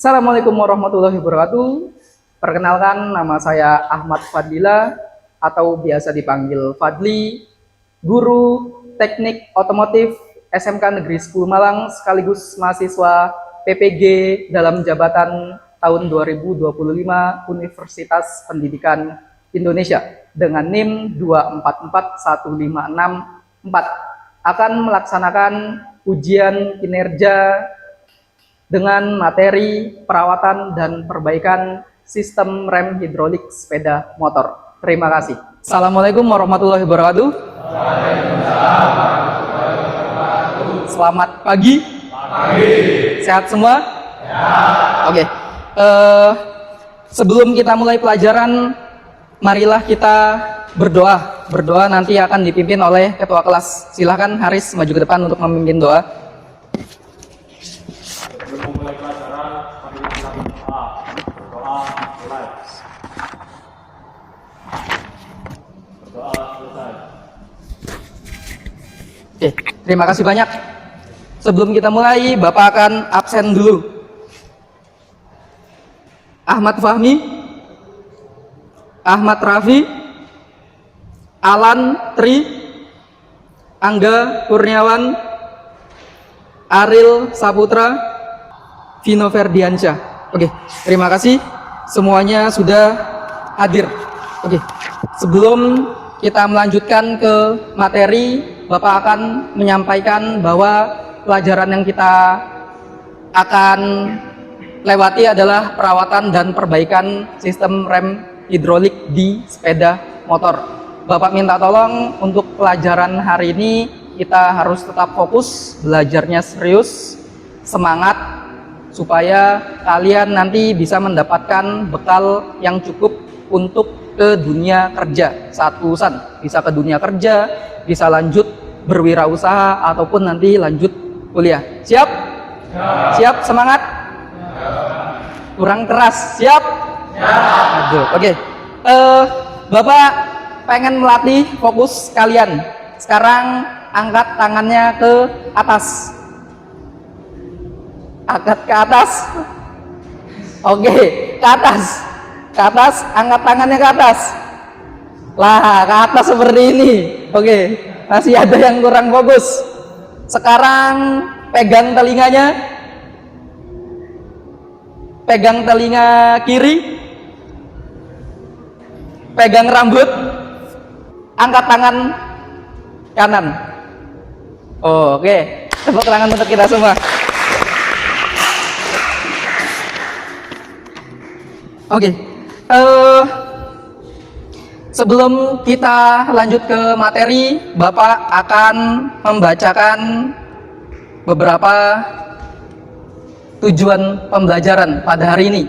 Assalamualaikum warahmatullahi wabarakatuh. Perkenalkan, nama saya Ahmad Fadila atau biasa dipanggil Fadli, guru teknik otomotif SMK Negeri 10 Malang sekaligus mahasiswa PPG dalam jabatan tahun 2025 Universitas Pendidikan Indonesia dengan NIM 2441564 akan melaksanakan ujian kinerja dengan materi perawatan dan perbaikan sistem rem hidrolik sepeda motor. Terima kasih. Assalamualaikum warahmatullahi wabarakatuh. Selamat pagi. Sehat semua? Oke. Sebelum kita mulai pelajaran, marilah kita berdoa. Berdoa nanti akan dipimpin oleh ketua kelas. Silahkan Haris maju ke depan untuk memimpin doa. Sebelum memulai pelajaran, mari kita berdoa. Berdoa mulai. Berdoa selesai. Oke, terima kasih banyak. Sebelum kita mulai, Bapak akan absen dulu. Ahmad Fahmi, Ahmad Rafi, Alan Tri, Angga Kurniawan, Aril Saputra, Vino Ferdiansyah. Oke, terima kasih. Semuanya sudah hadir. Oke, sebelum kita melanjutkan ke materi, Bapak akan menyampaikan bahwa pelajaran yang kita akan lewati adalah perawatan dan perbaikan sistem rem hidrolik di sepeda motor. Bapak minta tolong untuk pelajaran hari ini kita harus tetap fokus, belajarnya serius, semangat, supaya kalian nanti bisa mendapatkan bekal yang cukup untuk ke dunia kerja saat lulusan. Bisa ke dunia kerja, bisa lanjut berwirausaha, ataupun nanti lanjut kuliah. Siap? Siap, semangat? Kurang keras, siap? Aduh, oke. Bapak pengen melatih fokus kalian. Sekarang angkat tangannya ke atas. Angkat ke atas. Oke, ke atas. Ke atas, angkat tangannya ke atas. Lah, ke atas seperti ini. Oke, masih ada yang kurang fokus. Sekarang pegang telinganya. Pegang telinga kiri. Pegang rambut. Angkat tangan kanan. Oke, tepuk tangan untuk kita semua. Oke, sebelum kita lanjut ke materi, Bapak akan membacakan beberapa tujuan pembelajaran pada hari ini.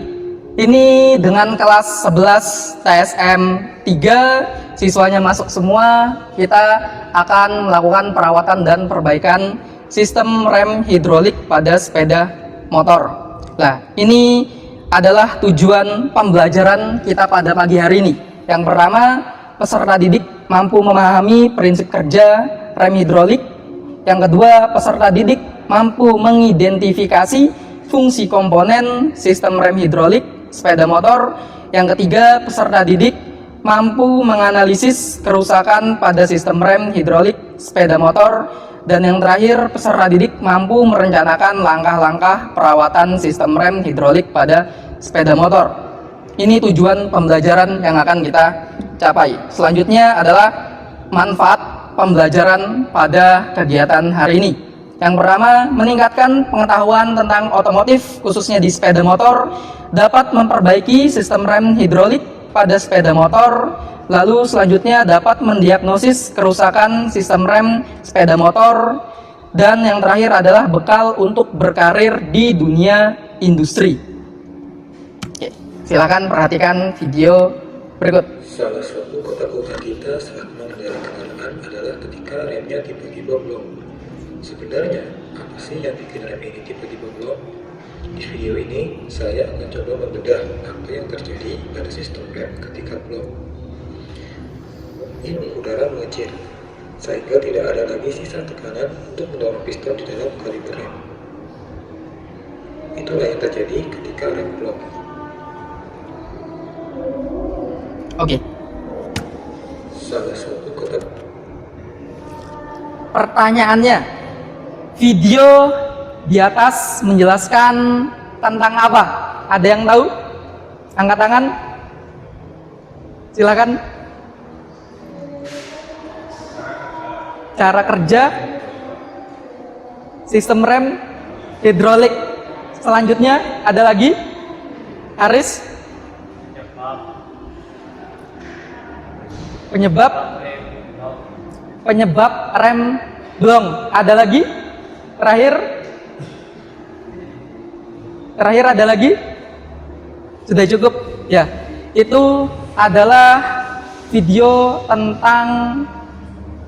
Ini dengan kelas 11 TSM 3, siswanya masuk semua. Kita akan melakukan perawatan dan perbaikan sistem rem hidrolik pada sepeda motor. Nah, ini adalah tujuan pembelajaran kita pada pagi hari ini. Yang pertama, peserta didik mampu memahami prinsip kerja rem hidrolik. Yang kedua, peserta didik mampu mengidentifikasi fungsi komponen sistem rem hidrolik sepeda motor. Yang ketiga, peserta didik mampu menganalisis kerusakan pada sistem rem hidrolik sepeda motor. Dan yang terakhir, peserta didik mampu merencanakan langkah-langkah perawatan sistem rem hidrolik pada sepeda motor. Ini tujuan pembelajaran yang akan kita capai. Selanjutnya adalah manfaat pembelajaran pada kegiatan hari ini. Yang pertama, meningkatkan pengetahuan tentang otomotif, khususnya di sepeda motor, dapat memperbaiki sistem rem hidrolik pada sepeda motor. Lalu selanjutnya dapat mendiagnosis kerusakan sistem rem sepeda motor. Dan yang terakhir adalah bekal untuk berkarir di dunia industri. Oke, silakan perhatikan video berikut. Salah satu kota-kota kita saat mengendarai kendaraan adalah ketika remnya tiba-tiba blong. Sebenarnya, apa sih yang bikin rem ini tiba-tiba blong? Di video ini, saya akan coba membedah apa yang terjadi pada sistem rem ketika blong. Ini udara mengecil, sehingga tidak ada lagi sisa tekanan untuk mendorong piston di dalam kaliber rem. Itulah yang terjadi ketika rem blok. Oke. Salah satu kota Pertanyaannya, video di atas menjelaskan tentang apa? Ada yang tahu? Angkat tangan. Silakan. Cara kerja sistem rem hidrolik. Selanjutnya ada lagi? Haris? Penyebab rem blong. Ada lagi? Terakhir ada lagi? Sudah cukup? Ya. Itu adalah video tentang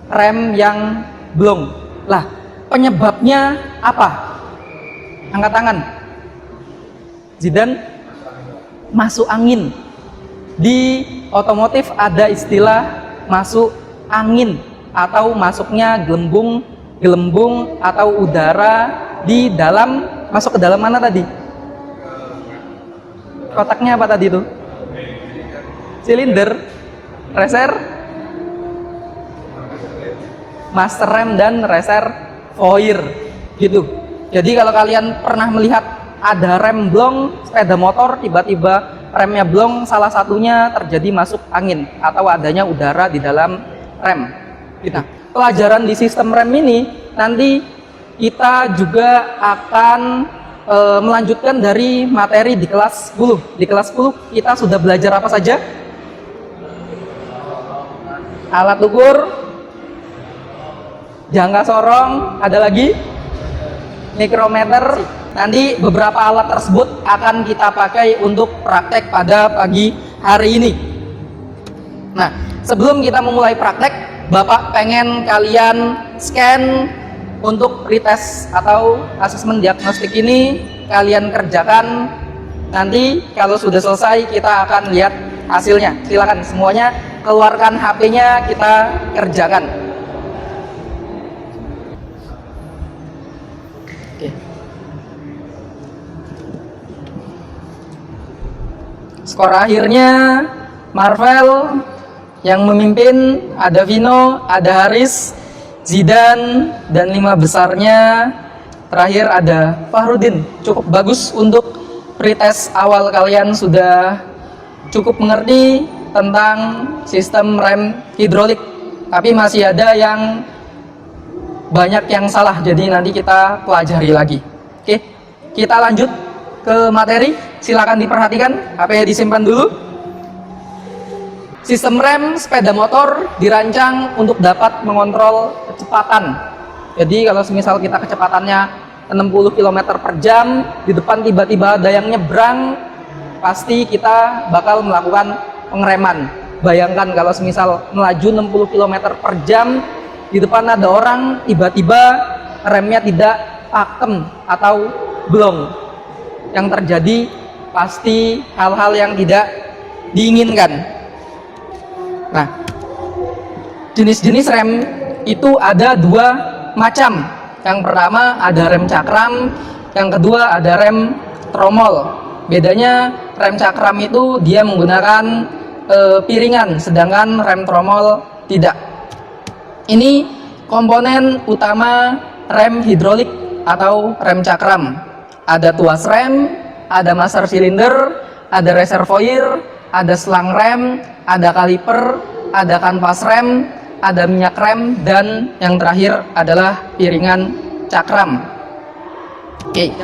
rem yang blong. Lah, penyebabnya apa? Angkat tangan. Zidan? Masuk angin. Di otomotif ada istilah masuk angin atau masuknya gelembung atau udara di dalam, masuk ke dalam mana tadi? Kotaknya apa tadi itu? Silinder, master rem dan reservoir gitu. Jadi kalau kalian pernah melihat ada rem blong sepeda motor, tiba-tiba remnya blong, salah satunya terjadi masuk angin atau adanya udara di dalam rem. Nah, pelajaran di sistem rem ini nanti kita juga akan melanjutkan dari materi di kelas 10. Di kelas 10 kita sudah belajar apa saja? Alat ukur, jangka sorong, ada lagi mikrometer. Nanti beberapa alat tersebut akan kita pakai untuk praktek pada pagi hari ini. Nah, sebelum kita memulai praktek, Bapak pengen kalian scan untuk pretest atau asesmen diagnostik ini kalian kerjakan. Nanti kalau sudah selesai kita akan lihat hasilnya. Silakan semuanya keluarkan HP-nya, kita kerjakan. Oke. Skor akhirnya Marvel yang memimpin, ada Vino, ada Haris, Zidan, dan 5 besarnya terakhir ada Fahrudin. Cukup bagus untuk pretest awal, kalian sudah cukup mengerti tentang sistem rem hidrolik, tapi masih ada yang banyak yang salah, jadi nanti kita pelajari lagi. Oke, kita lanjut ke materi. Silakan diperhatikan, HP disimpan dulu. Sistem rem sepeda motor dirancang untuk dapat mengontrol kecepatan. Jadi kalau misal kita kecepatannya 60 km per jam, di depan tiba-tiba ada yang nyebrang, pasti kita bakal melakukan pengereman. Bayangkan kalau misal melaju 60 km per jam, di depan ada orang, tiba-tiba remnya tidak pakem atau blong. Yang terjadi pasti hal-hal yang tidak diinginkan. Nah, jenis-jenis rem itu ada 2 macam. Yang pertama ada rem cakram, yang kedua ada rem tromol. Bedanya rem cakram itu dia menggunakan piringan, sedangkan rem tromol tidak. Ini komponen utama rem hidrolik atau rem cakram. Ada tuas rem, ada master silinder, ada reservoir, ada selang rem, ada kaliper, ada kanvas rem, ada minyak rem, dan yang terakhir adalah piringan cakram. Oke,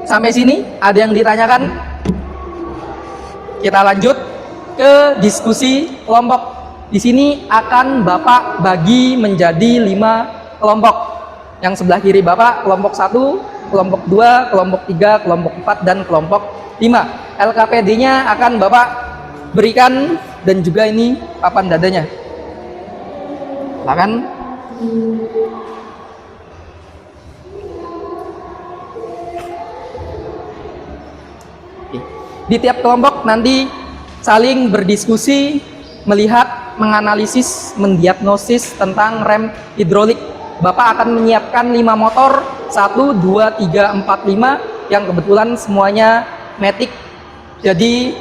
sampai sini ada yang ditanyakan? Kita lanjut ke diskusi kelompok. Di sini akan Bapak bagi menjadi 5 kelompok. Yang sebelah kiri Bapak kelompok 1, kelompok 2, kelompok 3, kelompok 4, dan kelompok 5. LKPD-nya akan Bapak berikan, dan juga ini papan dadanya. Silakan. Di tiap kelompok nanti saling berdiskusi, melihat, menganalisis, mendiagnosis tentang rem hidrolik. Bapak akan menyiapkan 5 motor, 1, 2, 3, 4, 5, yang kebetulan semuanya matic. Jadi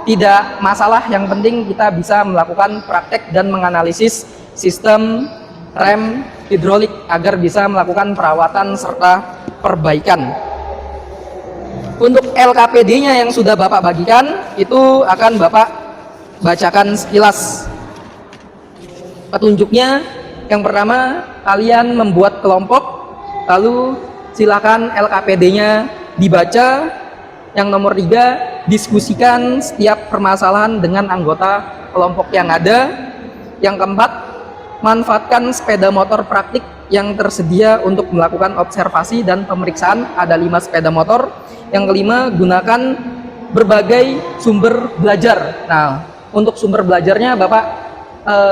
tidak masalah, yang penting kita bisa melakukan praktek dan menganalisis sistem rem hidrolik agar bisa melakukan perawatan serta perbaikan. Untuk LKPD-nya yang sudah Bapak bagikan, itu akan Bapak bacakan sekilas. Petunjuknya, yang pertama, kalian membuat kelompok, lalu silakan LKPD-nya dibaca. Yang nomor 3, diskusikan setiap permasalahan dengan anggota kelompok yang ada. Yang keempat, manfaatkan sepeda motor praktik yang tersedia untuk melakukan observasi dan pemeriksaan. Ada 5 sepeda motor. Yang kelima, gunakan berbagai sumber belajar. Nah, untuk sumber belajarnya Bapak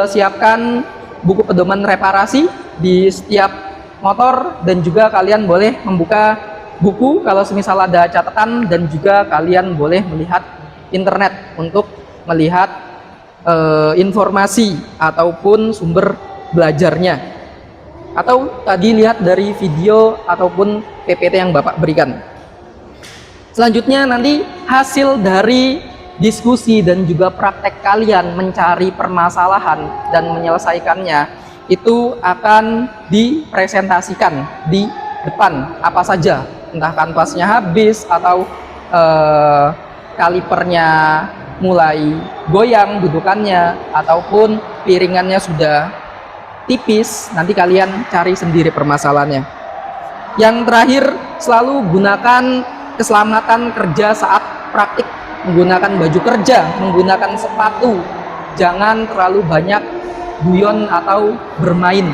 siapkan buku pedoman reparasi di setiap motor, dan juga kalian boleh membuka buku kalau semisal ada catatan, dan juga kalian boleh melihat internet untuk melihat informasi ataupun sumber belajarnya, atau tadi lihat dari video ataupun PPT yang Bapak berikan. Selanjutnya nanti hasil dari diskusi dan juga praktek kalian mencari permasalahan dan menyelesaikannya itu akan dipresentasikan di depan, apa saja, entah kanvasnya habis atau kalipernya mulai goyang dudukannya ataupun piringannya sudah tipis, nanti kalian cari sendiri permasalahannya. Yang terakhir, selalu gunakan keselamatan kerja saat praktik, menggunakan baju kerja, menggunakan sepatu, jangan terlalu banyak guyon atau bermain.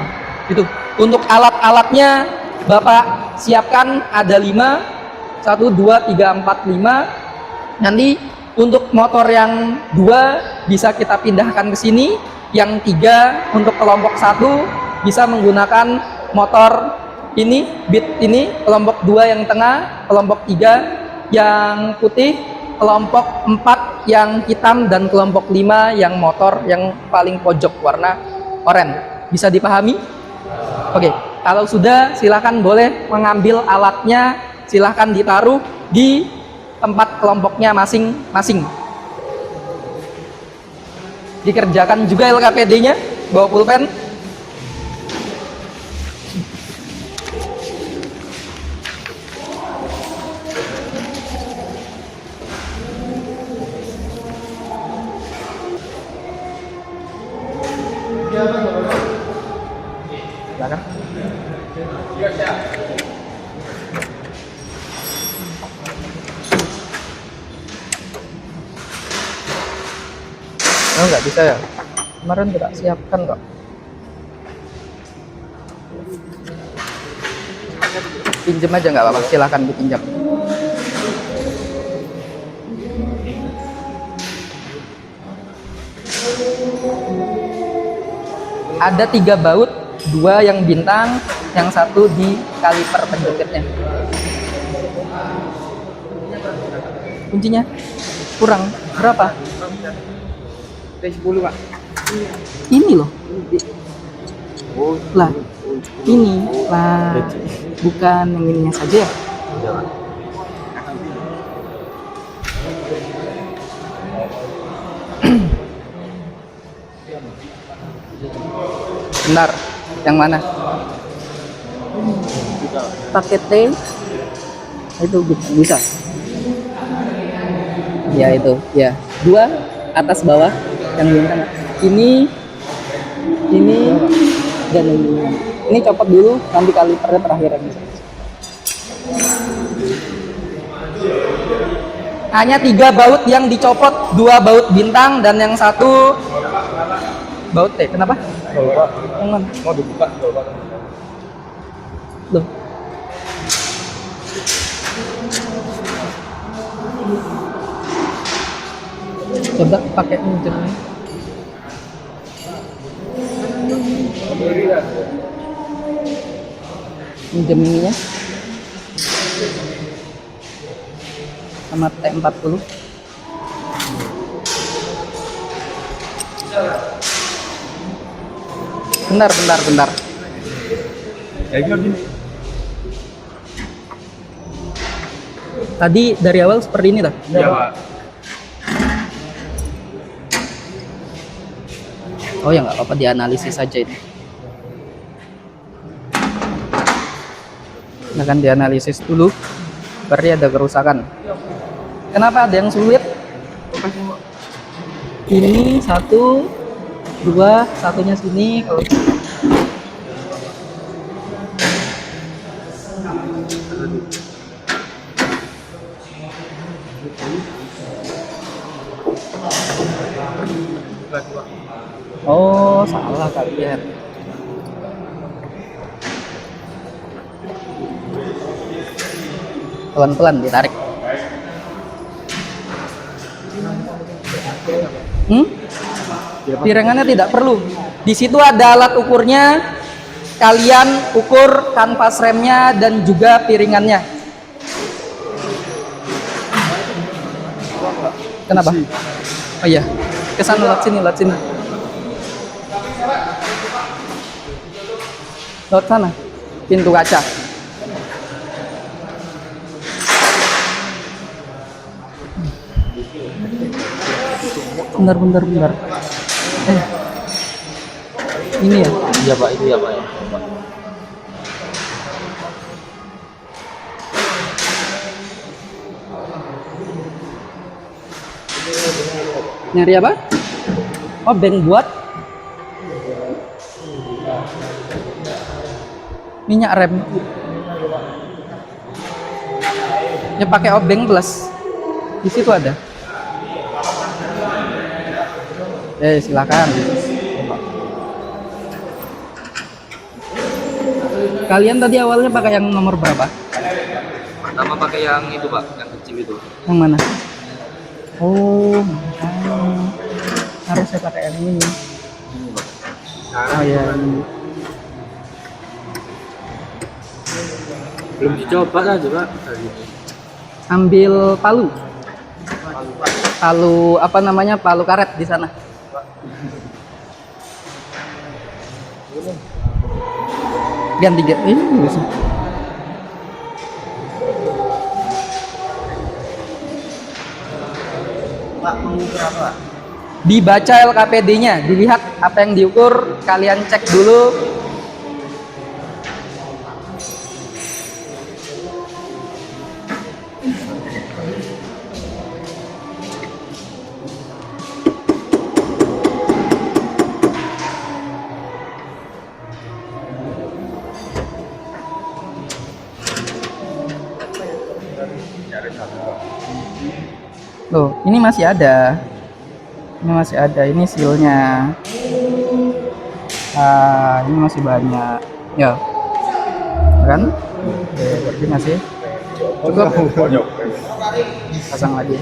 Itu untuk alat-alatnya Bapak siapkan ada 5, 1, 2, 3, 4, 5. Nanti untuk motor yang 2 bisa kita pindahkan ke sini, yang 3 untuk kelompok 1 bisa menggunakan motor ini, bit ini, kelompok 2 yang tengah, kelompok 3 yang putih, kelompok 4 yang hitam, dan kelompok 5 yang motor yang paling pojok warna oranye. Bisa dipahami? Oke, kalau sudah silakan boleh mengambil alatnya, silakan ditaruh di tempat kelompoknya masing-masing. Dikerjakan juga LKPD-nya, bawa pulpen. Silakan. Oh, nggak bisa ya? Kemarin tidak siapkan kok. Pinjem aja nggak apa-apa, silakan dipinjam. Ada 3 baut, 2 yang bintang, yang 1 di kaliper penjepitnya. Kuncinya kurang berapa? 10 Pak. Ini loh. Lah, ini lah, bukan yang ininya saja ya. Bentar, yang mana? Pakai T itu bisa. Ya itu, ya. 2 atas bawah yang bintang. Ini dan ini copot dulu, nanti kalipernya terakhir yang bisa. Hanya 3 baut yang dicopot, 2 baut bintang dan yang 1 baut T. Kenapa? Yang mana? Mau dibuka Pak. Loh. Coba pakai minjem. Minjem ininya. Sama T40. Bentar. Ya gini. Tadi dari awal seperti ini dah. Iya, Pak. Oh ya nggak apa-apa, dianalisis saja ini. Nah kan dianalisis dulu, berarti ada kerusakan. Kenapa ada yang sulit? Ini 1, 2, satunya sini. Kalau oh salah kalian. Pelan-pelan ditarik. Piringannya tidak perlu. Di situ ada alat ukurnya. Kalian ukur kanvas remnya dan juga piringannya. Kenapa? Oh iya, kesana lewat sini, lewat sini. Lewat sana, pintu kaca. Bentar. Ini ya? Iya, Pak. Itu ya, Pak ya. Nyari apa? Oh, bank buat minyak rem. Ya pakai obeng plus. Di situ ada. Silakan. Kalian tadi awalnya pakai yang nomor berapa? Pertama pakai yang itu, Pak, yang kecil itu. Yang mana? Oh, harus saya pakai yang ini. Oh ya, ini. Belum dicoba aja, Pak. Ambil palu. Palu apa namanya? Palu karet di sana. Ganti ini bisa. Pak, mengukur apa? Dibaca LKPD-nya, dilihat apa yang diukur, kalian cek dulu. Loh, ini masih ada. Ini masih ada, ini sealnya. Ini masih banyak. Ya. Kan? Oke, berarti masih cukup. Pasang lagi.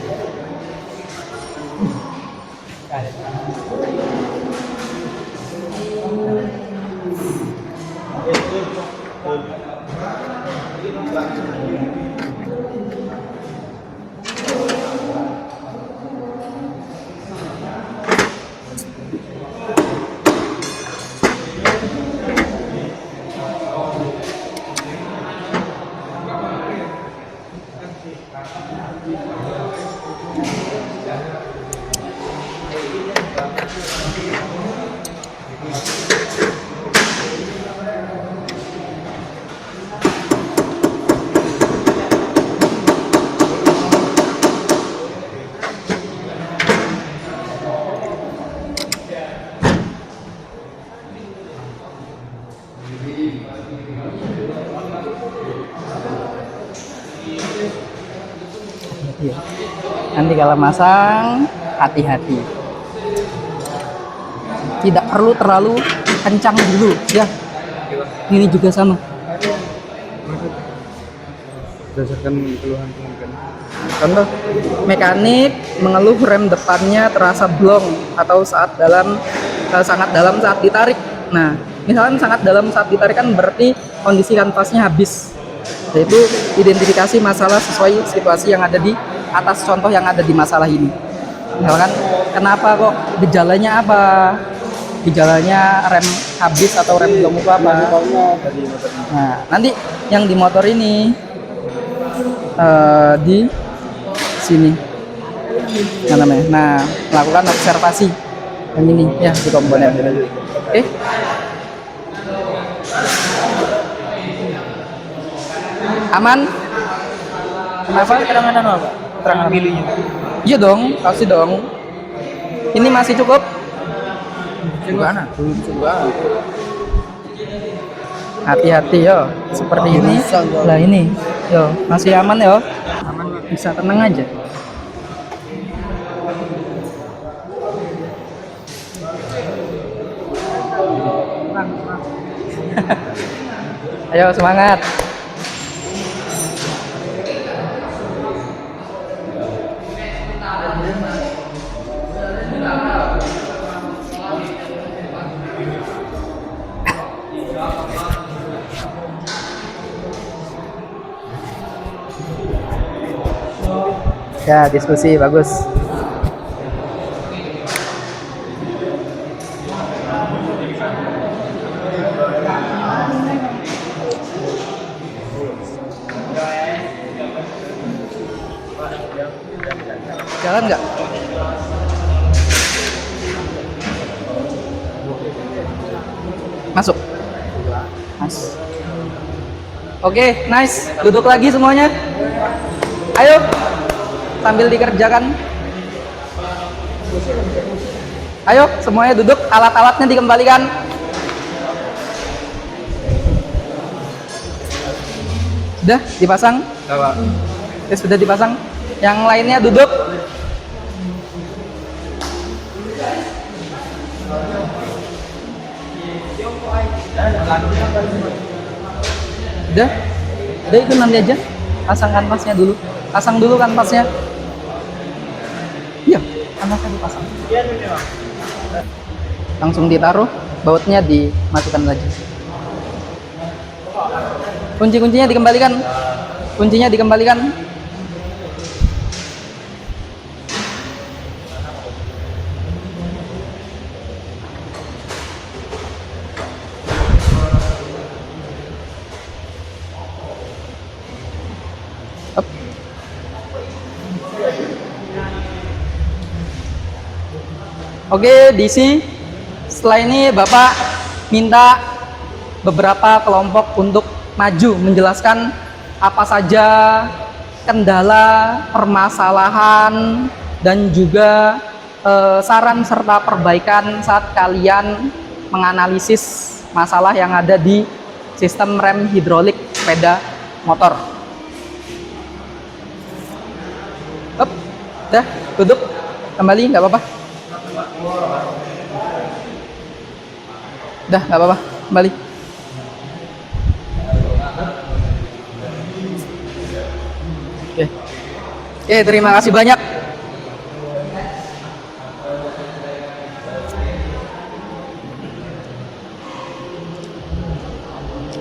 Nanti kalau masang, hati-hati. Tidak perlu terlalu kencang dulu, ya. Ini juga sama. Berdasarkan keluhan mungkin. Contoh, mekanik mengeluh rem depannya terasa blong atau sangat dalam saat ditarik. Nah, misalkan sangat dalam saat ditarik kan berarti kondisi kanvasnya habis. Yaitu identifikasi masalah sesuai situasi yang ada di atas contoh yang ada di masalah ini. Misalkan kenapa kok gejalanya apa? Gejalanya rem habis atau rem blong itu apa? Nah, nanti yang di motor ini di sini. Nah, namanya. Nah, melakukan observasi yang ini ya di komponen. Oke. Aman? Kenapa? Keterangan apa? Keterangan pilihnya. Iya dong, pasti dong. Ini masih cukup? Gimana? Coba. Hati-hati yo, seperti ini. Lah ini, yo masih aman yo. Bisa tenang aja. Ayo semangat. Ya, diskusi bagus. Jalan nggak? Masuk. Mas. Oke, nice. Duduk lagi semuanya. Ayo. Sambil dikerjakan. Ayo, semuanya duduk. Alat-alatnya dikembalikan. Sudah dipasang? Ya, sudah dipasang. Yang lainnya duduk. Udah itu nanti aja. Pasang kanvasnya dulu. Pasang dulu kanvasnya. Iya, kanvasnya dipasang. Langsung ditaruh, bautnya dimasukkan lagi. Kunci-kuncinya dikembalikan. Kuncinya dikembalikan. Up. Oke, DC. Setelah ini Bapak minta beberapa kelompok untuk maju menjelaskan apa saja kendala, permasalahan, dan juga saran serta perbaikan saat kalian menganalisis masalah yang ada di sistem rem hidrolik sepeda motor. Up, dah, duduk, kembali, nggak apa-apa. Dah, nggak apa-apa, kembali. Oke, terima kasih banyak.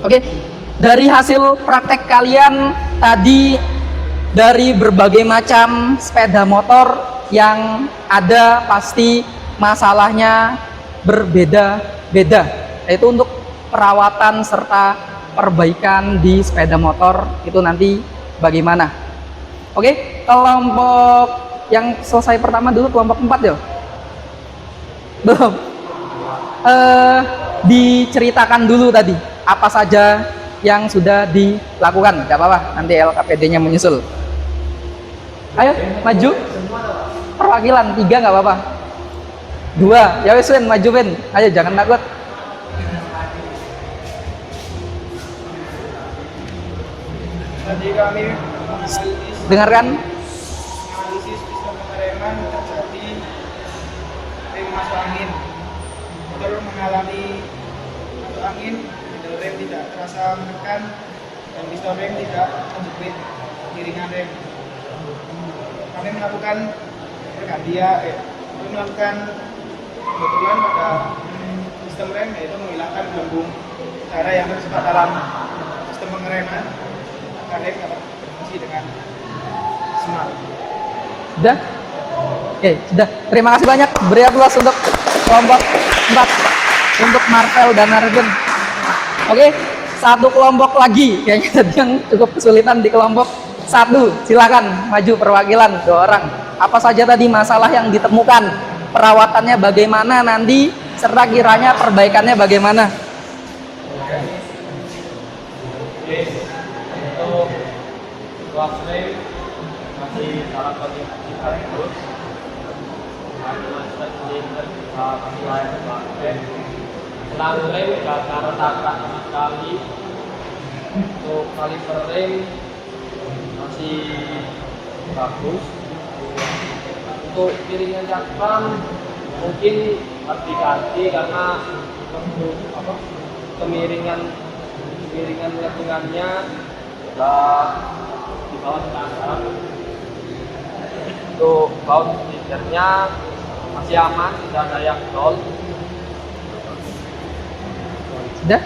Oke, dari hasil praktek kalian tadi, dari berbagai macam sepeda motor yang ada pasti masalahnya berbeda-beda, yaitu untuk perawatan serta perbaikan di sepeda motor itu nanti bagaimana. Oke, kelompok yang selesai pertama dulu, kelompok 4 ya? Belum. Diceritakan dulu tadi apa saja yang sudah dilakukan. Gak apa-apa, nanti LKPD-nya menyusul. Ayo, maju. Perwakilan 3 nggak apa-apa. 2, ya wes Win, maju Win. Ayo, jangan takut. Tadi kami Dengarkan. analisis sistem pengereman terjadi rem masuk angin. Motor mengalami masuk angin, pedal rem tidak terasa menekan, dan piston rem tidak menjepit iringan rem. Kami melakukan kebetulan pada sistem rem, yaitu menghilangkan gelembung udara yang tersebar dalam sistem pengereman agar rem dapat berfungsi dengan maksimal. Sudah? Oke, sudah. Terima kasih banyak. Beri aplaus untuk kelompok 4 untuk Marvel dan Arjun. Oke, satu kelompok lagi. Kayaknya tadi yang cukup kesulitan di kelompok Satu, silakan maju perwakilan 2 orang. Apa saja tadi masalah yang ditemukan, perawatannya bagaimana nanti, serta kiranya perbaikannya bagaimana? Oke, untuk kelas rem masih dalam kondisi terus. Karena silinder masih layak dipakai. Selang rem gak ada retak sama sekali. Untuk kaliper rem masih bagus. Untuk piringan cakram mungkin harus diganti karena kemiringan lengkungannya sudah di bawah standar. Untuk baut silinder-nya masih aman, tidak ada yang dol. Sudah?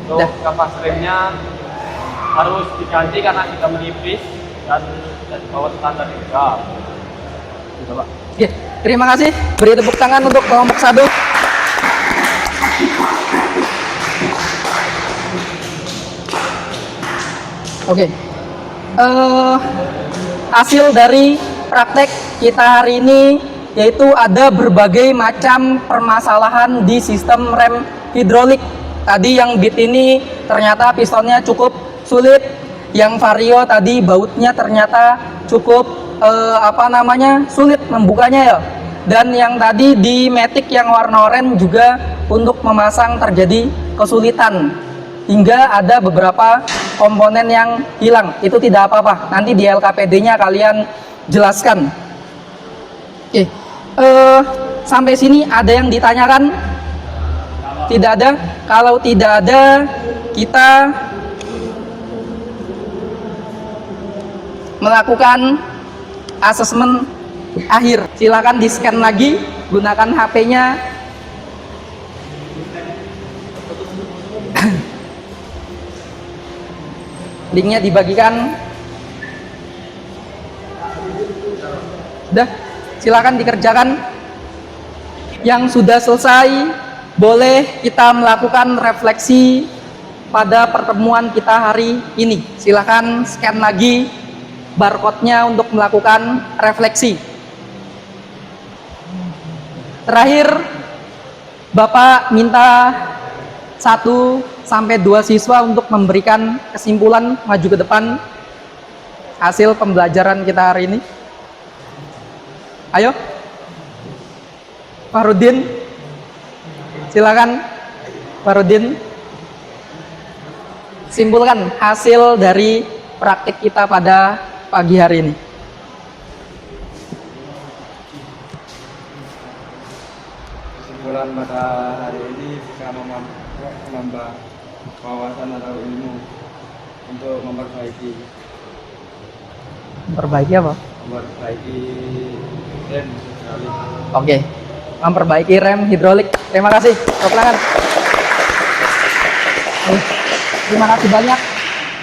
Untuk kapas remnya harus diganti karena sudah menipis dan di bawah standar juga. Gitu, Pak. Oke, terima kasih. Beri tepuk tangan untuk kelompok 1. Oke. Hasil dari praktek kita hari ini yaitu ada berbagai macam permasalahan di sistem rem hidrolik. Tadi yang bit ini ternyata pistonnya cukup sulit. Yang vario tadi bautnya ternyata cukup sulit membukanya ya. Dan yang tadi di matic yang warna oranye juga untuk memasang terjadi kesulitan. Hingga ada beberapa komponen yang hilang. Itu tidak apa-apa. Nanti di LKPD-nya kalian jelaskan. Oke. Sampai sini ada yang ditanyakan? Tidak ada. Kalau tidak ada, kita melakukan asesmen akhir. Silakan di-scan lagi, gunakan HP-nya. Linknya dibagikan. Sudah, silakan dikerjakan. Yang sudah selesai, boleh kita melakukan refleksi pada pertemuan kita hari ini. Silakan scan lagi barcode-nya untuk melakukan refleksi. Terakhir, Bapak minta 1 sampai 2 siswa untuk memberikan kesimpulan maju ke depan hasil pembelajaran kita hari ini. Ayo, Farudin, silakan. Farudin, simpulkan hasil dari praktik kita pada pagi hari ini. Kesimpulan pada hari ini bisa menambah wawasan atau ilmu untuk memperbaiki Apa? memperbaiki rem hidrolik. Oke, memperbaiki rem hidrolik. Terima kasih. Tepuk tangan. Terima kasih banyak.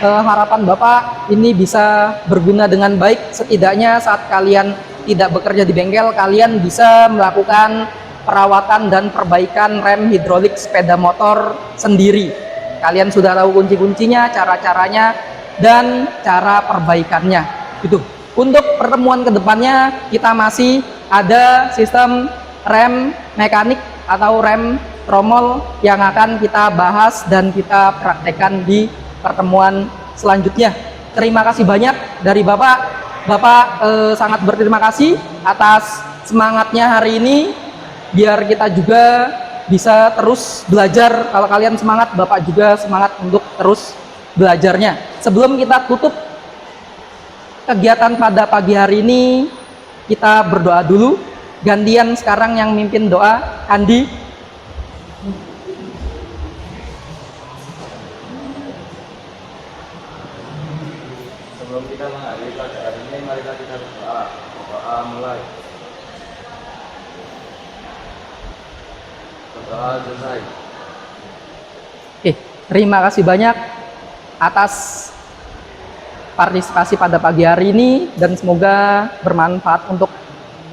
Harapan Bapak ini bisa berguna dengan baik. Setidaknya saat kalian tidak bekerja di bengkel, kalian bisa melakukan perawatan dan perbaikan rem hidrolik sepeda motor sendiri. Kalian sudah tahu kunci-kuncinya, cara-caranya, dan cara perbaikannya. Itu. Untuk pertemuan kedepannya kita masih ada sistem rem mekanik atau rem tromol yang akan kita bahas dan kita praktekkan di pertemuan selanjutnya. Terima kasih banyak dari Bapak. Bapak sangat berterima kasih atas semangatnya hari ini. Biar kita juga bisa terus belajar. Kalau kalian semangat, Bapak juga semangat untuk terus belajarnya. Sebelum kita tutup kegiatan pada pagi hari ini, kita berdoa dulu. Gantian sekarang yang mimpin doa, Andi. Sebelum kita mengakhiri pelajaran ini, mari kita berdoa. Doa mulai. Berdoa selesai. Terima kasih banyak atas partisipasi pada pagi hari ini dan semoga bermanfaat untuk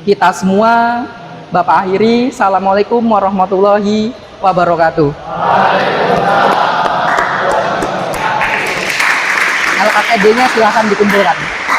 kita semua. Bapak akhiri, Assalamualaikum warahmatullahi wabarakatuh. LKPD-nya silahkan dikumpulkan.